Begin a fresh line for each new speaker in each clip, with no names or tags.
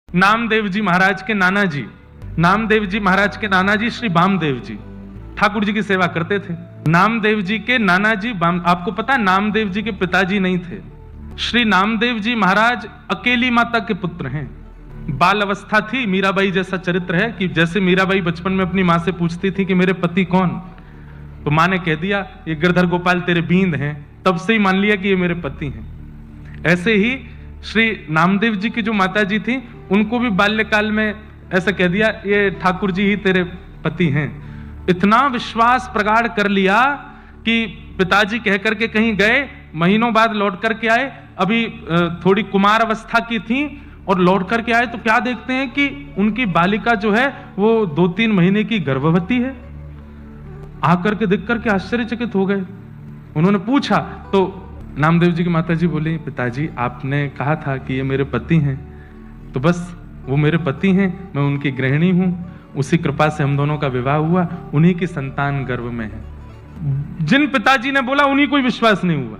नामदेव जी महाराज के नाना जी, नामदेव जी महाराज के नाना जी श्री वामदेव जी ठाकुर जी की सेवा करते थे। नामदेव जी के नाना जी आपको पता है नामदेव जी के पिताजी नहीं थे। श्री नामदेव जी महाराज अकेली माता के पुत्र हैं। बाल अवस्था थी, मीराबाई जैसा चरित्र है कि जैसे मीराबाई बचपन में अपनी मां से पूछती थी कि मेरे पति कौन, तो मां ने कह दिया ये गिरधर गोपाल तेरे बींद हैं, तब से ही मान लिया कि ये मेरे पति हैं। ऐसे ही श्री नामदेव जी की जो माता जी थी उनको भी बाल्यकाल में ऐसा कह दिया ये ठाकुर जी ही तेरे पति हैं। इतना विश्वास प्रगाढ़ कर लिया कि पिताजी कह करके कहीं गए, महीनों बाद लौट करके आए, अभी थोड़ी कुमार अवस्था की थी और लौट करके आए तो क्या देखते हैं कि उनकी बालिका जो है वो 2-3 महीने की गर्भवती है। आकर के देख करके आश्चर्यचकित हो गए। उन्होंने पूछा तो नामदेव जी की माताजी बोली पिताजी आपने कहा था कि ये मेरे पति हैं, तो बस वो मेरे पति हैं, मैं उनकी गृहिणी हूं, उसी कृपा से हम दोनों का विवाह हुआ, उन्हीं की संतान गर्भ में है। जिन पिताजी ने बोला उन्हीं को ही विश्वास नहीं हुआ,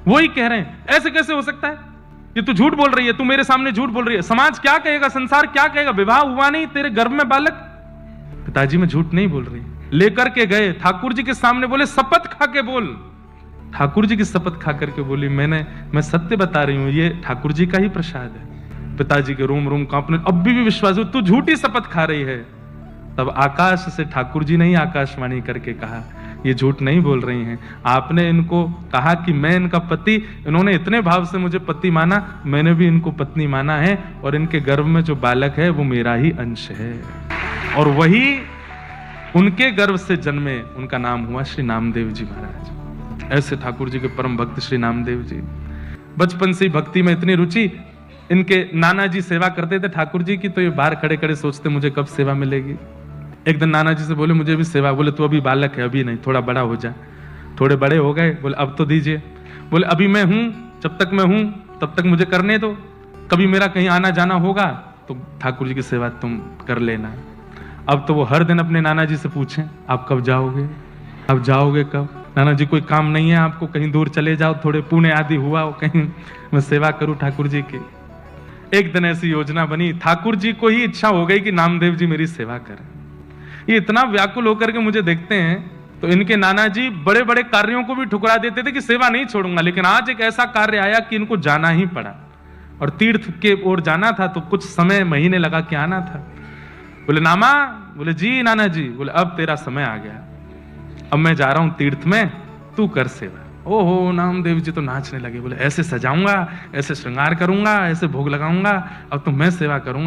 वो ही कह रहे हैं ऐसे कैसे हो सकता है, ये तू झूठ बोल रही है, तू मेरे सामने झूठ बोल रही है, समाज क्या कहेगा, संसार क्या कहेगा, विवाह हुआ नहीं, तेरे गर्भ में बालक। पिताजी मैं झूठ नहीं बोल रही। लेकर के गए ठाकुर जी के सामने, बोले शपथ खा के बोल। ठाकुर जी की शपथ खा करके बोली मैं सत्य बता रही हूं, ये ठाकुर जी का ही प्रसाद है। पिताजी के रोम रोम कांपने, अब भी विश्वास हो, तू झूठी शपथ खा रही है। तब आकाश से ठाकुर जी ने ही आकाशवाणी करके कहा ये झूठ नहीं बोल रही हैं, आपने इनको कहा कि मैं इनका पति, इन्होंने इतने भाव से मुझे पति माना, मैंने भी इनको पत्नी माना है और इनके गर्भ में जो बालक है वो मेरा ही अंश है और वही उनके गर्भ से जन्मे, उनका नाम हुआ श्री नामदेव जी महाराज। ऐसे ठाकुर जी के परम भक्त श्री नामदेव जी। बचपन से भक्ति में इतनी रुचि, इनके नाना जी सेवा करते थे ठाकुर जी की, तो ये बाहर खड़े खड़े सोचते मुझे कब सेवा मिलेगी। एक दिन नाना जी से बोले मुझे भी सेवा, बोले तू अभी बालक है, अभी नहीं, थोड़ा बड़ा हो जा। थोड़े बड़े हो गए, बोले अब तो दीजिए। बोले अभी मैं हूं, जब तक मैं हूं तब तक मुझे करने दो, कभी मेरा कहीं आना जाना होगा तो ठाकुर जी की सेवा तुम कर लेना। अब तो वो हर दिन अपने नाना जी से पूछें आप कब जाओगे, अब जाओगे कब, नाना जी कोई काम नहीं है आपको, कहीं दूर चले जाओ, थोड़े पुणे आदि हुआ हो, कहीं मैं सेवा करूं ठाकुर जी की। एक दिन ऐसी योजना बनी, ठाकुर जी को ही इच्छा हो गई कि नामदेव जी मेरी सेवा करें। ये इतना व्याकुल होकर के मुझे देखते हैं, तो इनके नाना जी बड़े बड़े कार्यों को भी ठुकरा देते थे कि सेवा नहीं छोड़ूंगा, लेकिन आज एक ऐसा कार्य आया कि इनको जाना ही पड़ा और तीर्थ के ओर जाना था, तो कुछ समय महीने लगा के आना था। बोले नामा, बोले जी नाना जी, बोले अब तेरा समय आ गया, अब मैं जा रहा हूं तीर्थ में, तू कर सेवा। ओहो, नामदेव जी तो नाचने लगे, बोले ऐसे सजाऊंगा, ऐसे श्रृंगार करूंगा, ऐसे भोग लगाऊंगा, अब तो मैं सेवा करूंगा।